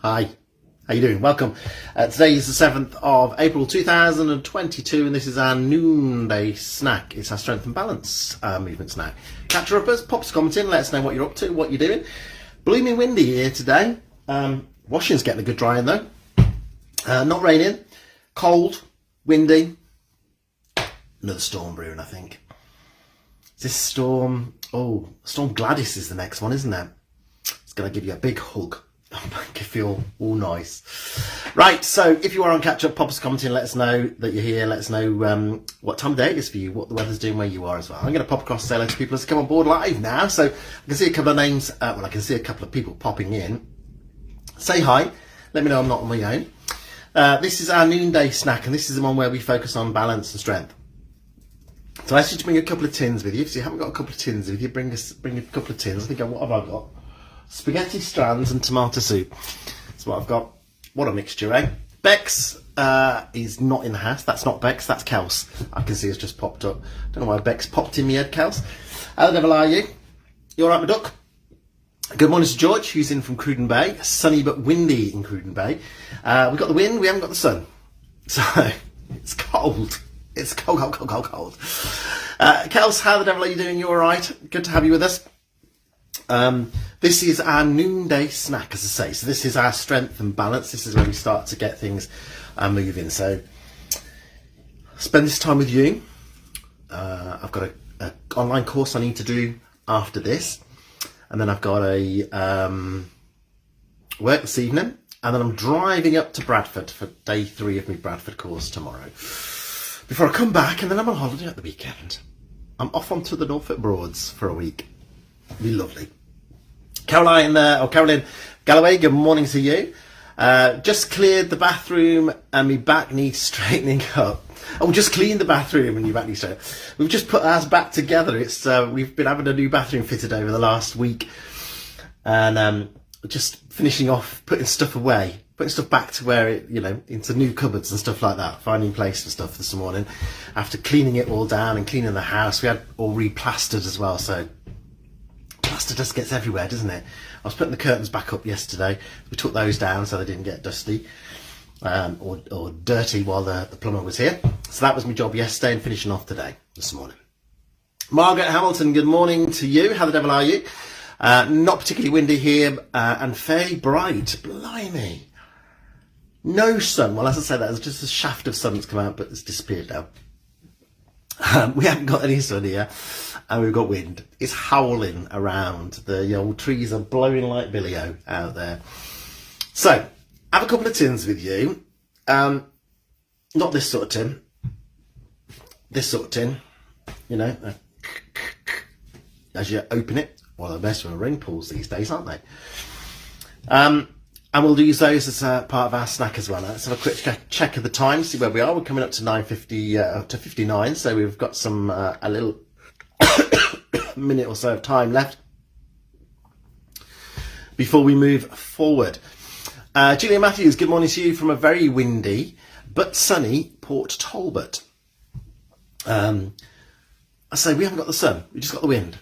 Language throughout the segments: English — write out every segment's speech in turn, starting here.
Hi, how you doing? Welcome. Today is the 7th of April 2022 and this is our noonday snack. It's our strength and balance movement snack. Catch your uppers, pop us a comment in, let us know what you're up to, what you're doing. Blooming windy here today. Washington's getting a good drying though. Not raining, cold, windy. Another storm brewing, I think. Is this storm? Oh, Storm Gladys is the next one, isn't it? It's going to give you a big hug. Make you feel all nice. Right, so if you are on catch up, pop us a comment in, let us know that you're here, let us know what time of day it is for you, what the weather's doing where you are as well. I'm going to pop across and say hello to people as they come on board live now. So I can see a couple of names, I can see a couple of people popping in. Say hi, let me know I'm not on my own. This is our noonday snack, and this is the one where we focus on balance and strength. So I asked you to bring a couple of tins with you. If you haven't got a couple of tins with you, bring a couple of tins. I think, what have I got? Spaghetti strands and tomato soup. That's what I've got. What a mixture, eh? Bex is not in the house. That's not Bex, that's Kels. I can see it's just popped up. Don't know why Bex popped in my head, Kels. How the devil are you? You alright, my duck? Good morning to George, who's in from Cruden Bay. Sunny but windy in Cruden Bay. We've got the wind, we haven't got the sun. So, it's cold. It's cold. Kels, how the devil are you doing? You alright? Good to have you with us. This is our noonday snack, as I say. So this is our strength and balance. This is where we start to get things moving. So spend this time with you. I've got an online course I need to do after this. And then I've got a work this evening. And then I'm driving up to Bradford for day 3 of my Bradford course tomorrow. Before I come back, and then I'm on holiday at the weekend. I'm off onto the Norfolk Broads for a week. It'll be lovely. Caroline Galloway, good morning to you. Just cleared the bathroom and my back needs straightening up. Oh, just cleaned the bathroom and your back needs straightening up. We've just put ours back together. It's we've been having a new bathroom fitted over the last week, and just finishing off, putting stuff away, putting stuff back to where it, into new cupboards and stuff like that. Finding place for stuff this morning. After cleaning it all down and cleaning the house, we had all replastered as well. So plaster dust gets everywhere, doesn't it? I was putting the curtains back up yesterday. We took those down so they didn't get dusty or dirty while the plumber was here. So that was my job yesterday and finishing off today, this morning. Margaret Hamilton, good morning to you. How the devil are you? Not particularly windy here and fairly bright. Blimey. No sun. Well, as I said, there's just a shaft of sun that's come out, but it's disappeared now. We haven't got any sun here, and we've got wind. It's howling around. The old trees are blowing like Billy-O out there. So, have a couple of tins with you. Not this sort of tin. This sort of tin. As you open it. Well, the best for ring pulls these days, aren't they? And we'll use those as part of our snack as well. Let's have a quick check of the time, see where we are. We're coming up to 9:50 to 59, so we've got some a little minute or so of time left before we move forward. Julia Matthews, good morning to you from a very windy but sunny Port Talbot. I say we haven't got the sun, we just got the wind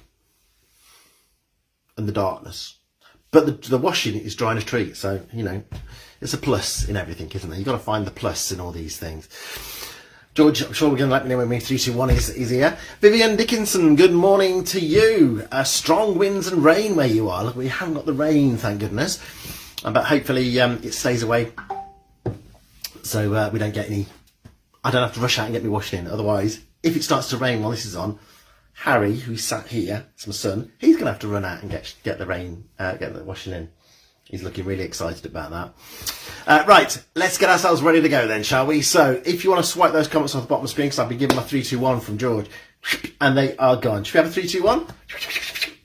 and the darkness. But the washing is drying a treat, so, it's a plus in everything, isn't it? You've got to find the plus in all these things. George, I'm sure we're going to let me know when me 321 is here. Vivian Dickinson, good morning to you. Strong winds and rain where you are. Look, we haven't got the rain, thank goodness. But hopefully it stays away, so we don't get any... I don't have to rush out and get me washing in. Otherwise, if it starts to rain while this is on, Harry, who's sat here, it's my son, he's going to have to run out and get the washing in. He's looking really excited about that. Right, let's get ourselves ready to go then, shall we? So, if you want to swipe those comments off the bottom of the screen, because I've been given my 3, 2, 1 from George, and they are gone. Should we have a 3, 2, 1?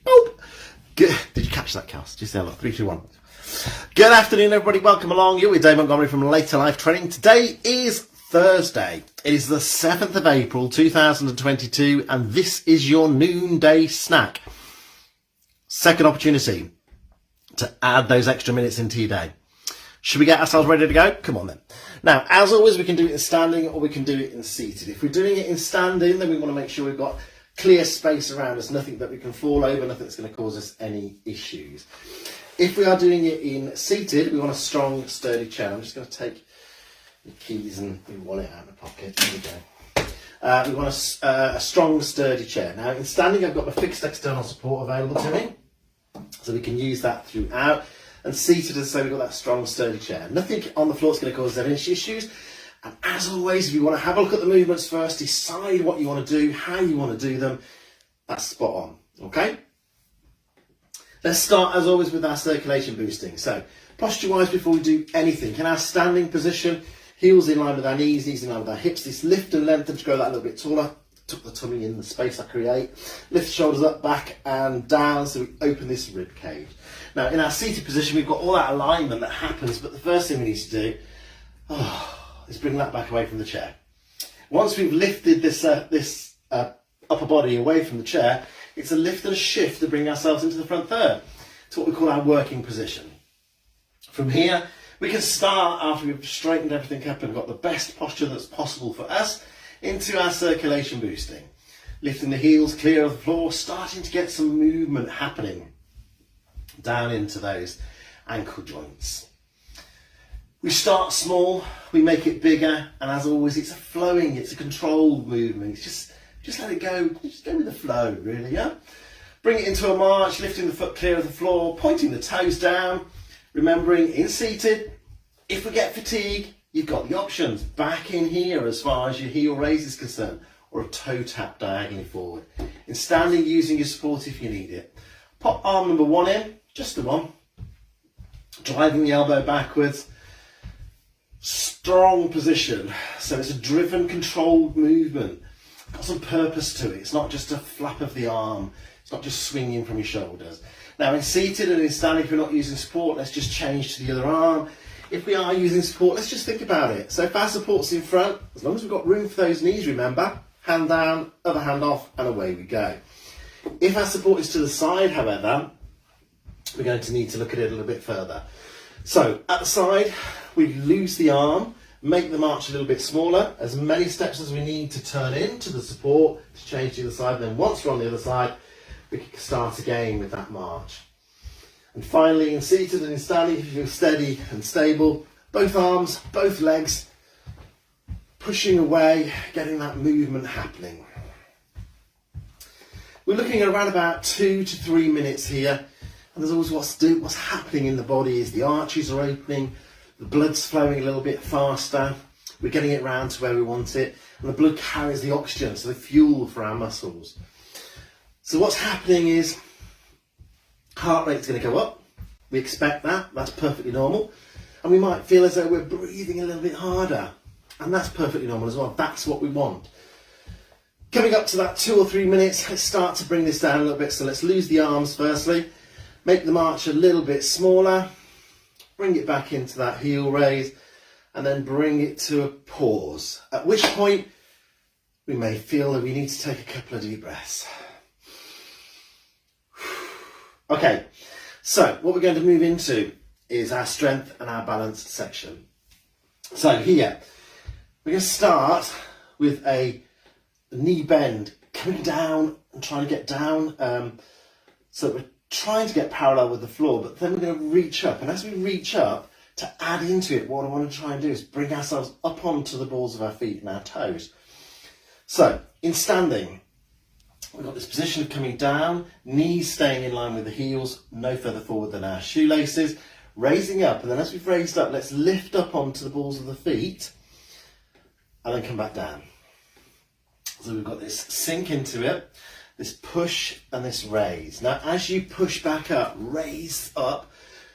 Boop. Good. Did you catch that, Kels? Just say, look, 3, 2, 1. Good afternoon, everybody. Welcome along. You're with Dave Montgomery from Later Life Training. Today is Thursday. It is the 7th of April 2022 and this is your noonday snack. Second opportunity to add those extra minutes into your day. Should we get ourselves ready to go? Come on then. Now, as always, we can do it in standing or we can do it in seated. If we're doing it in standing, then we want to make sure we've got clear space around us, nothing that we can fall over, nothing that's going to cause us any issues. If we are doing it in seated, we want a strong, sturdy chair. I'm just going to take the keys and my wallet out of my pocket. There we go. We want a strong, sturdy chair. Now, in standing, I've got my fixed external support available to me, so we can use that throughout. And seated, as I say, we've got that strong, sturdy chair. Nothing on the floor is going to cause any issues. And as always, if you want to have a look at the movements first, decide what you want to do, how you want to do them, that's spot on, okay? Let's start, as always, with our circulation boosting. So, posture-wise, before we do anything, in our standing position, heels in line with our knees, knees in line with our hips, this lift and lengthen to grow that a little bit taller. Tuck the tummy in the space I create. Lift the shoulders up, back and down, so we open this rib cage. Now, in our seated position, we've got all that alignment that happens, but the first thing we need to do is bring that back away from the chair. Once we've lifted this upper body away from the chair, it's a lift and a shift to bring ourselves into the front third. It's what we call our working position. From here, we can start, after we've straightened everything up and got the best posture that's possible for us, into our circulation boosting. Lifting the heels clear of the floor, starting to get some movement happening down into those ankle joints. We start small, we make it bigger, and as always, it's a controlled movement. It's just let it go, just go with the flow, really, yeah? Bring it into a march, lifting the foot clear of the floor, pointing the toes down, remembering in seated, if we get fatigue, you've got the options. Back in here as far as your heel raise is concerned, or a toe tap diagonally forward. In standing, using your support if you need it. Pop arm number one in, just the one. Driving the elbow backwards. Strong position. So it's a driven, controlled movement. Got some purpose to it. It's not just a flap of the arm. It's not just swinging from your shoulders. Now in seated and in standing, if we're not using support, let's just change to the other arm. If we are using support, let's just think about it. So if our support's in front, as long as we've got room for those knees, remember, hand down, other hand off, and away we go. If our support is to the side, however, we're going to need to look at it a little bit further. So at the side, we lose the arm, make the march a little bit smaller, as many steps as we need to turn into the support to change to the other side. And then once we're on the other side, we can start again with that march. And finally, in seated and in standing, if you're steady and stable, both arms, both legs, pushing away, getting that movement happening. We're looking at around about 2 to 3 minutes here. And there's always what's happening in the body is the arches are opening, the blood's flowing a little bit faster, we're getting it round to where we want it, and the blood carries the oxygen, so the fuel for our muscles. So what's happening is heart rate's going to go up. We expect that, that's perfectly normal. And we might feel as though we're breathing a little bit harder, and that's perfectly normal as well. That's what we want. Coming up to that 2 or 3 minutes, let's start to bring this down a little bit. So let's lose the arms firstly. Make the march a little bit smaller, bring it back into that heel raise, and then bring it to a pause. At which point, we may feel that we need to take a couple of deep breaths. Okay, so what we're going to move into is our strength and our balance section. So here, we're going to start with a knee bend, coming down and trying to get down. So we're trying to get parallel with the floor, but then we're going to reach up. And as we reach up, to add into it, what I want to try and do is bring ourselves up onto the balls of our feet and our toes. So, in standing, we've got this position of coming down, knees staying in line with the heels, no further forward than our shoelaces, raising up, and then as we've raised up, let's lift up onto the balls of the feet, and then come back down. So we've got this sink into it, this push and this raise. Now, as you push back up, raise up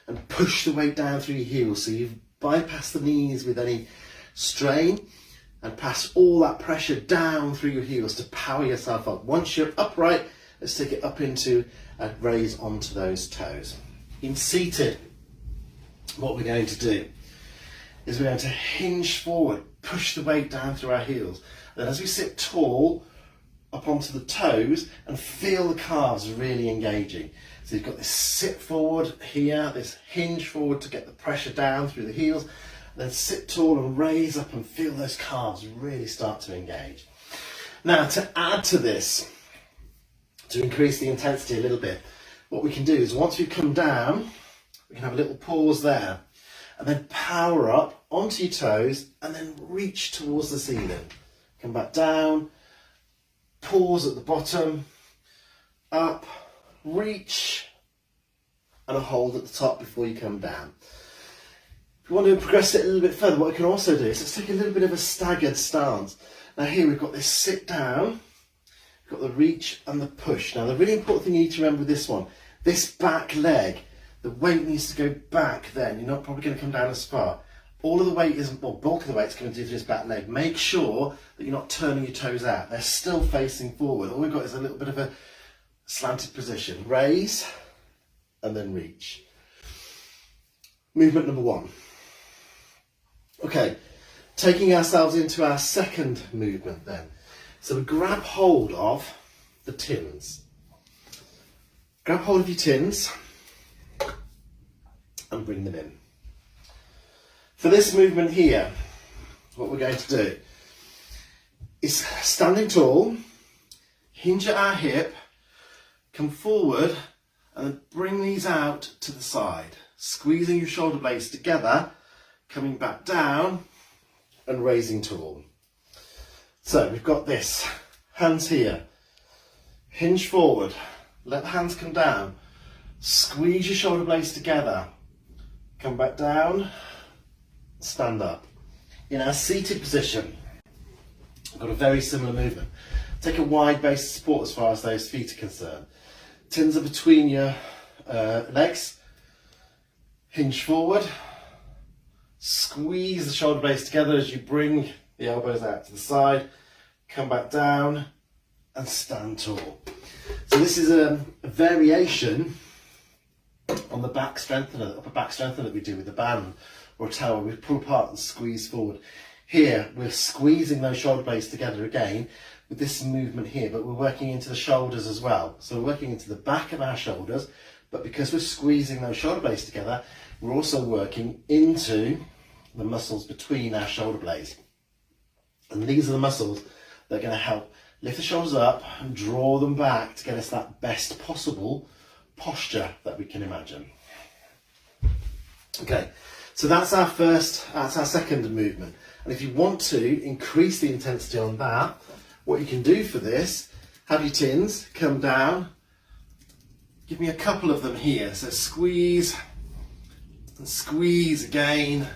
and push the weight down through your heels. So you've bypassed the knees with any strain and pass all that pressure down through your heels to power yourself up. Once you're upright, let's take it up into a raise onto those toes. In seated, what we're going to do is we're going to hinge forward, push the weight down through our heels. Then as we sit tall, up onto the toes and feel the calves really engaging. So you've got this sit forward here, this hinge forward to get the pressure down through the heels, and then sit tall and raise up and feel those calves really start to engage. Now, to add to this, to increase the intensity a little bit, what we can do is once we come down, We can have a little pause there. And then power up onto your toes and then reach towards the ceiling. Come back down, pause at the bottom, up, reach, and a hold at the top before you come down. If you want to progress it a little bit further, what we can also do is let's take a little bit of a staggered stance. Now here we've got this sit down, we've got the reach and the push. Now the really important thing you need to remember with this one, this back leg, the weight needs to go back then. You're not probably going to come down as far. All of the weight isn't, or bulk of the weight's going to do to this back leg. Make sure that you're not turning your toes out. They're still facing forward. All we've got is a little bit of a slanted position. Raise and then reach. Movement number 1. Okay, taking ourselves into our second movement then. So we grab hold of the tins. Grab hold of your tins and bring them in. For this movement here, what we're going to do is standing tall, hinge at our hip, come forward and then bring these out to the side, squeezing your shoulder blades together, coming back down and raising tall. So we've got this, hands here, hinge forward, let the hands come down, squeeze your shoulder blades together, come back down, stand up. In our seated position, we've got a very similar movement. Take a wide base of support as far as those feet are concerned. Tins are between your legs, hinge forward, squeeze the shoulder blades together as you bring the elbows out to the side, come back down and stand tall. So this is a variation on the back strengthener, the upper back strengthener that we do with the band or a tower. We pull apart and squeeze forward. Here we're squeezing those shoulder blades together again with this movement here, but we're working into the shoulders as well. So we're working into the back of our shoulders, but because we're squeezing those shoulder blades together, we're also working into the muscles between our shoulder blades. And these are the muscles that are going to help lift the shoulders up and draw them back to get us that best possible posture that we can imagine. Okay, so that's our second movement. And if you want to increase the intensity on that, what you can do for this, have your tins come down, give me a couple of them here. So squeeze and squeeze again,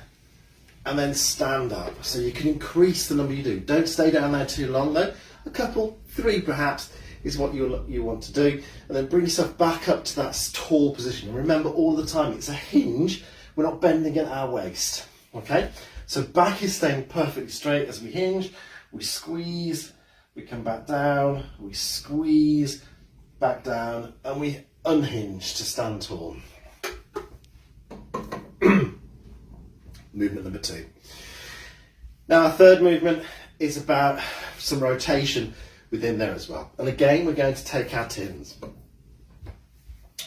and then stand up. So you can increase the number you do. Don't stay down there too long though. A couple, 3 perhaps, is what you want to do. And then bring yourself back up to that tall position. And remember all the time, it's a hinge. We're not bending at our waist. Okay? So back is staying perfectly straight as we hinge. We squeeze, we come back down, we squeeze, back down, and we unhinge to stand tall. Movement number 2. Now our third movement is about some rotation within there as well. And again, we're going to take our tins,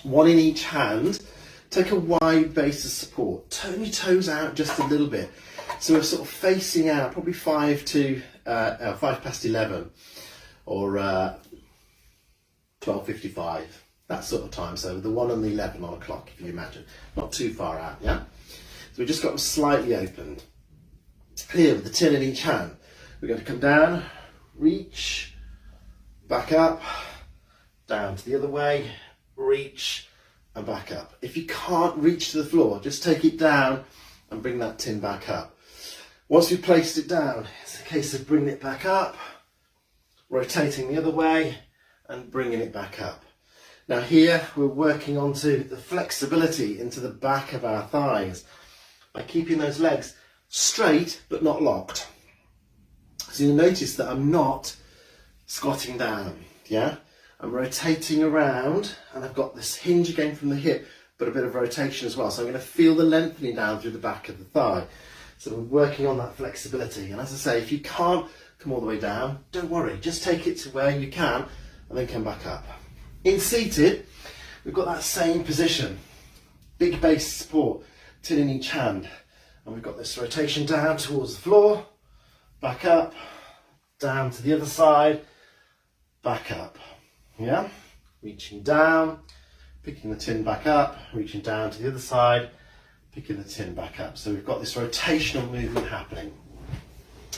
one in each hand. Take a wide base of support. Turn your toes out just a little bit. So we're sort of facing out, probably 5 past 11 or 12:55, that sort of time. So the 1 and the 11 on a clock, if you imagine. Not too far out, yeah? So we've just got them slightly opened. Here with the tin in each hand, we're going to come down, reach, back up, down to the other way, reach, and back up. If you can't reach to the floor, just take it down and bring that tin back up. Once we've placed it down, it's a case of bringing it back up, rotating the other way, and bringing it back up. Now here, we're working onto the flexibility into the back of our thighs by keeping those legs straight but not locked. So you'll notice that I'm not squatting down, yeah? I'm rotating around and I've got this hinge again from the hip, but a bit of rotation as well. So I'm going to feel the lengthening down through the back of the thigh. So we're working on that flexibility. And as I say, if you can't come all the way down, don't worry. Just take it to where you can and then come back up. In seated, we've got that same position. Big base support, tin in each hand. And we've got this rotation down towards the floor, back up, down to the other side, back up. Yeah? Reaching down, picking the tin back up, reaching down to the other side, picking the tin back up. So we've got this rotational movement happening.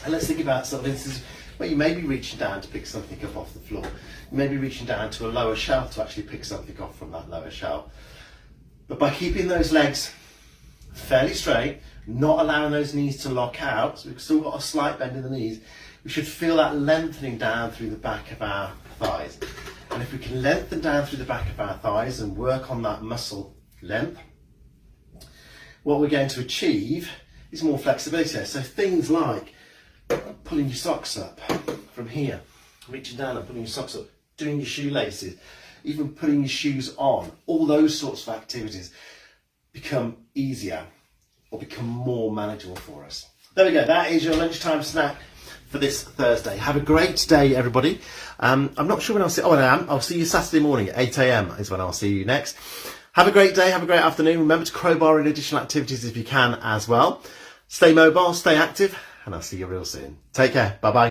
And let's think about some instances where you may be reaching down to pick something up off the floor. You may be reaching down to a lower shelf to actually pick something off from that lower shelf. But by keeping those legs fairly straight, not allowing those knees to lock out, so we've still got a slight bend in the knees, we should feel that lengthening down through the back of our thighs. And if we can lengthen down through the back of our thighs and work on that muscle length, what we're going to achieve is more flexibility. So things like pulling your socks up from here, reaching down and pulling your socks up, doing your shoelaces, even putting your shoes on, all those sorts of activities become easier or become more manageable for us. There we go, that is your lunchtime snack for this Thursday. Have a great day, everybody. I'm not sure when I'll see, I'll see you Saturday morning at 8 a.m. is when I'll see you next. Have a great day, have a great afternoon. Remember to crowbar in additional activities if you can as well. Stay mobile, stay active, and I'll see you real soon. Take care, bye-bye.